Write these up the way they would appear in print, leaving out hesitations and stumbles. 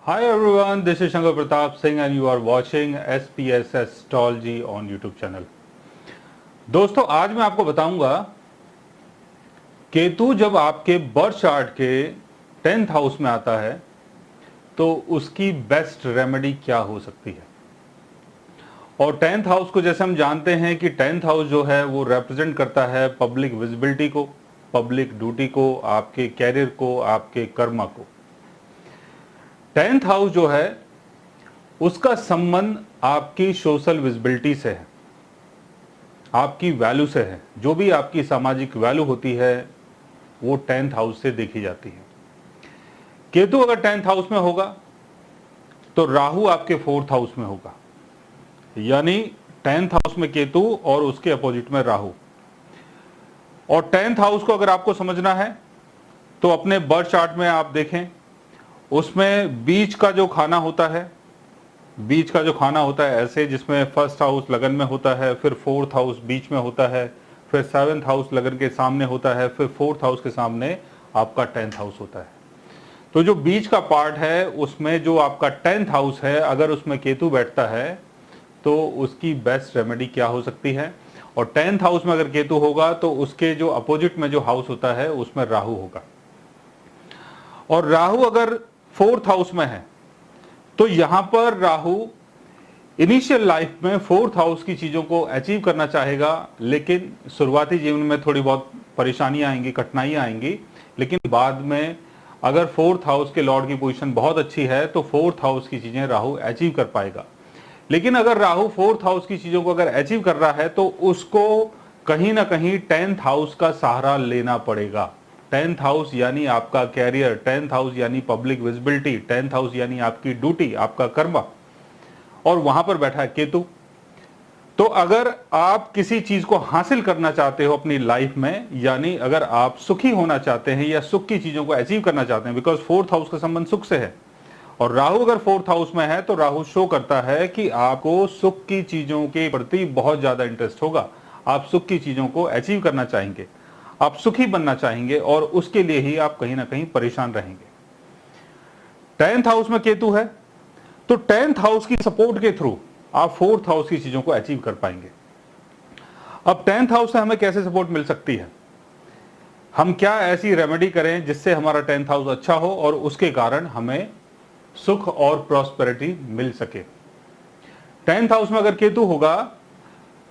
Hi everyone, this is Shankar Pratap Singh and you are watching SPS Astrology on YouTube channel। दोस्तों आज मैं आपको बताऊंगा केतु जब आपके बर्थ चार्ट के 10th हाउस में आता है तो उसकी बेस्ट रेमेडी क्या हो सकती है। और 10th हाउस को जैसे हम जानते हैं कि 10th हाउस जो है वो रिप्रेजेंट करता है पब्लिक विजिबिलिटी को, पब्लिक ड्यूटी को, आपके कैरियर को, आपके कर्मा को। 10th हाउस जो है उसका संबंध आपकी सोशल विजिबिलिटी से है, आपकी वैल्यू से है। जो भी आपकी सामाजिक वैल्यू होती है वो 10th हाउस से देखी जाती है। केतु अगर 10th हाउस में होगा तो राहु आपके 4th हाउस में होगा, यानी 10th हाउस में केतु और उसके अपोजिट में राहु। और 10th हाउस को अगर आपको समझना है तो अपने बर्थ चार्ट में आप देखें, उसमें बीच का जो खाना होता है, बीच का जो खाना होता है ऐसे, जिसमें फर्स्ट हाउस लगन में होता है, फिर 4th हाउस बीच में होता है, फिर 7th हाउस लगन के सामने होता है, फिर 4th हाउस के सामने आपका 10th हाउस होता है। तो जो बीच का पार्ट है उसमें जो आपका 10th हाउस है, अगर उसमें केतु बैठता है तो उसकी बेस्ट रेमेडी क्या हो सकती है। और 10th हाउस में अगर केतु होगा तो उसके जो अपोजिट में जो हाउस होता है उसमें राहु होगा। और राहु अगर 4th हाउस में है तो यहां पर राहु इनिशियल लाइफ में 4th हाउस की चीजों को अचीव करना चाहेगा, लेकिन शुरुआती जीवन में थोड़ी बहुत परेशानियां आएंगी, कठिनाइयां आएंगी, लेकिन बाद में अगर 4th हाउस के लॉर्ड की पोजीशन बहुत अच्छी है तो 4th हाउस की चीजें राहु अचीव कर पाएगा। लेकिन अगर राहु 4th हाउस की चीजों को अगर अचीव कर रहा है तो उसको कहीं ना कहीं 10th हाउस का सहारा लेना पड़ेगा। 10th हाउस यानी आपका कैरियर, 10th हाउस यानी पब्लिक विजिबिलिटी, 10th हाउस यानी आपकी ड्यूटी, आपका कर्म, और वहां पर बैठा है केतु। तो अगर आप किसी चीज को हासिल करना चाहते हो अपनी लाइफ में, यानी अगर आप सुखी होना चाहते हैं या सुख की चीजों को अचीव करना चाहते हैं, बिकॉज 4th हाउस का संबंध सुख से है, और राहु अगर 4th हाउस में है तो राहु शो करता है कि आपको सुख की चीजों के प्रति बहुत ज्यादा इंटरेस्ट होगा, आप सुख की चीजों को अचीव करना चाहेंगे, आप सुखी बनना चाहेंगे, और उसके लिए ही आप कहीं ना कहीं परेशान रहेंगे। 10th हाउस में केतु है तो 10th हाउस की सपोर्ट के थ्रू आप 4th हाउस की चीजों को अचीव कर पाएंगे। अब 10th हाउस से हमें कैसे सपोर्ट मिल सकती है, हम क्या ऐसी रेमेडी करें जिससे हमारा 10th हाउस अच्छा हो और उसके कारण हमें सुख और प्रॉस्पेरिटी मिल सके। 10th हाउस में अगर केतु होगा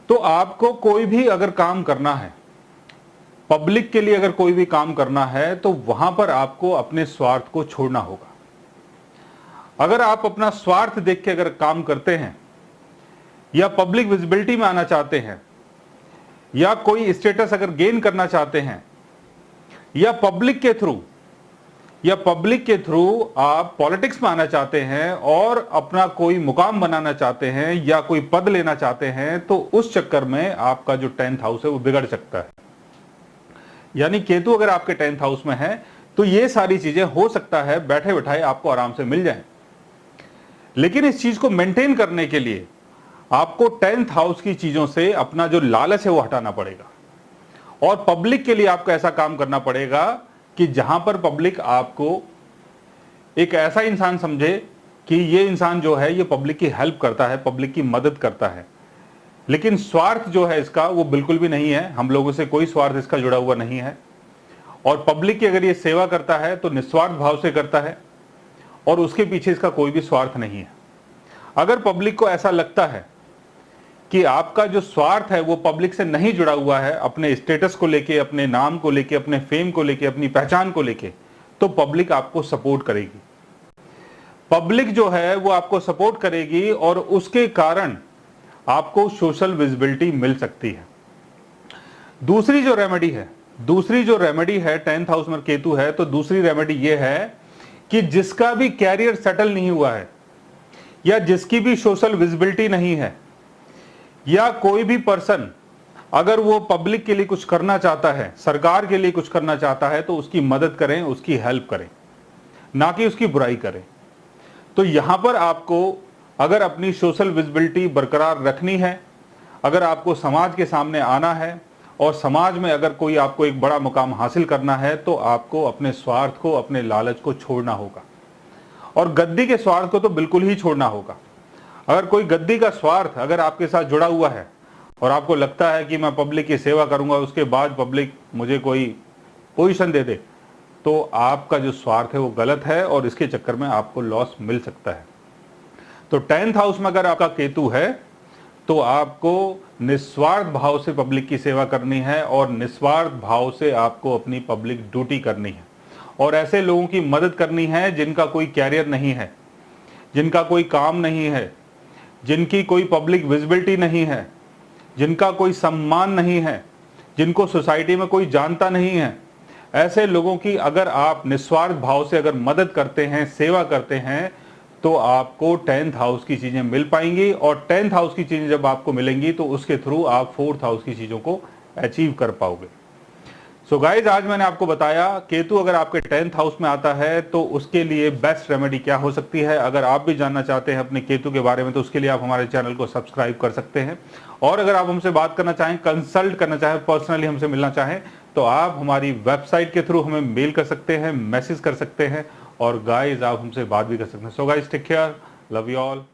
तो आपको कोई भी अगर काम करना है, पब्लिक के लिए अगर कोई भी काम करना है, तो वहां पर आपको अपने स्वार्थ को छोड़ना होगा। अगर आप अपना स्वार्थ देख के अगर काम करते हैं, या पब्लिक विजिबिलिटी में आना चाहते हैं, या कोई स्टेटस अगर गेन करना चाहते हैं, या पब्लिक के थ्रू आप पॉलिटिक्स में आना चाहते हैं और अपना कोई मुकाम बनाना चाहते हैं या कोई पद लेना चाहते हैं, तो उस चक्कर में आपका जो 10th हाउस है वो बिगड़ सकता है। यानी केतु अगर आपके 10th हाउस में है तो ये सारी चीजें हो सकता है बैठे बैठाए आपको आराम से मिल जाएं, लेकिन इस चीज को मेंटेन करने के लिए आपको 10th हाउस की चीजों से अपना जो लालच है वो हटाना पड़ेगा। और पब्लिक के लिए आपको ऐसा काम करना पड़ेगा कि जहां पर पब्लिक आपको एक ऐसा इंसान समझे कि ये इंसान जो है ये पब्लिक की हेल्प करता है, पब्लिक की मदद करता है, लेकिन स्वार्थ जो है इसका वो बिल्कुल भी नहीं है, हम लोगों से कोई स्वार्थ इसका जुड़ा हुआ नहीं है। और पब्लिक की अगर ये सेवा करता है तो निस्वार्थ भाव से करता है और उसके पीछे इसका कोई भी स्वार्थ नहीं है। अगर पब्लिक को ऐसा लगता है कि आपका जो स्वार्थ है वो पब्लिक से नहीं जुड़ा हुआ है, अपने स्टेटस को लेके, अपने नाम को लेके, अपने फेम को लेके, अपनी पहचान को लेके, तो पब्लिक आपको सपोर्ट करेगी। पब्लिक जो है वो आपको सपोर्ट करेगी और उसके कारण आपको सोशल विजिबिलिटी मिल सकती है। दूसरी जो रेमेडी है 10th हाउस में केतु है तो दूसरी रेमेडी ये है कि जिसका भी कैरियर सेटल नहीं हुआ है, या जिसकी भी सोशल विजिबिलिटी नहीं है, या कोई भी पर्सन अगर वो पब्लिक के लिए कुछ करना चाहता है, सरकार के लिए कुछ करना चाहता है, तो उसकी मदद करें, उसकी हेल्प करें, ना कि उसकी बुराई करें। तो यहां पर आपको अगर अपनी सोशल विजिबिलिटी बरकरार रखनी है, अगर आपको समाज के सामने आना है और समाज में अगर कोई आपको एक बड़ा मुकाम हासिल करना है, तो आपको अपने स्वार्थ को, अपने लालच को छोड़ना होगा। और गद्दी के स्वार्थ को तो बिल्कुल ही छोड़ना होगा। अगर कोई गद्दी का स्वार्थ अगर आपके साथ जुड़ा हुआ है और आपको लगता है कि मैं पब्लिक की सेवा करूंगा, उसके बाद पब्लिक मुझे कोई पोजीशन दे दे, तो आपका जो स्वार्थ है वो गलत है और इसके चक्कर में आपको लॉस मिल सकता है। तो 10th हाउस में अगर आपका केतु है तो आपको निस्वार्थ भाव से पब्लिक की सेवा करनी है और निस्वार्थ भाव से आपको अपनी पब्लिक ड्यूटी करनी है और ऐसे लोगों की मदद करनी है जिनका कोई कैरियर नहीं है, जिनका कोई काम नहीं है, जिनकी कोई पब्लिक विजिबिलिटी नहीं है, जिनका कोई सम्मान नहीं है, जिनको सोसाइटी में कोई जानता नहीं है। ऐसे लोगों की अगर आप निस्वार्थ भाव से अगर मदद करते हैं, सेवा करते हैं, तो आपको 10th हाउस की चीजें मिल पाएंगी और 10th हाउस की चीजें जब आपको मिलेंगी तो उसके थ्रू आप 4th हाउस की चीजों को अचीव कर पाओगे। सो गाइज, आज मैंने आपको बताया केतु अगर आपके 10th हाउस में आता है तो उसके लिए बेस्ट रेमेडी क्या हो सकती है। अगर आप भी जानना चाहते हैं अपने केतु के बारे में तो उसके लिए आप हमारे चैनल को सब्सक्राइब कर सकते हैं और अगर आप हमसे बात करना चाहें, कंसल्ट करना चाहें, पर्सनली हमसे मिलना चाहें तो आप हमारी वेबसाइट के थ्रू हमें मेल कर सकते हैं, मैसेज कर सकते हैं और गाइज आप हमसे बात भी कर सकते हैं। So guys, take care, love you all.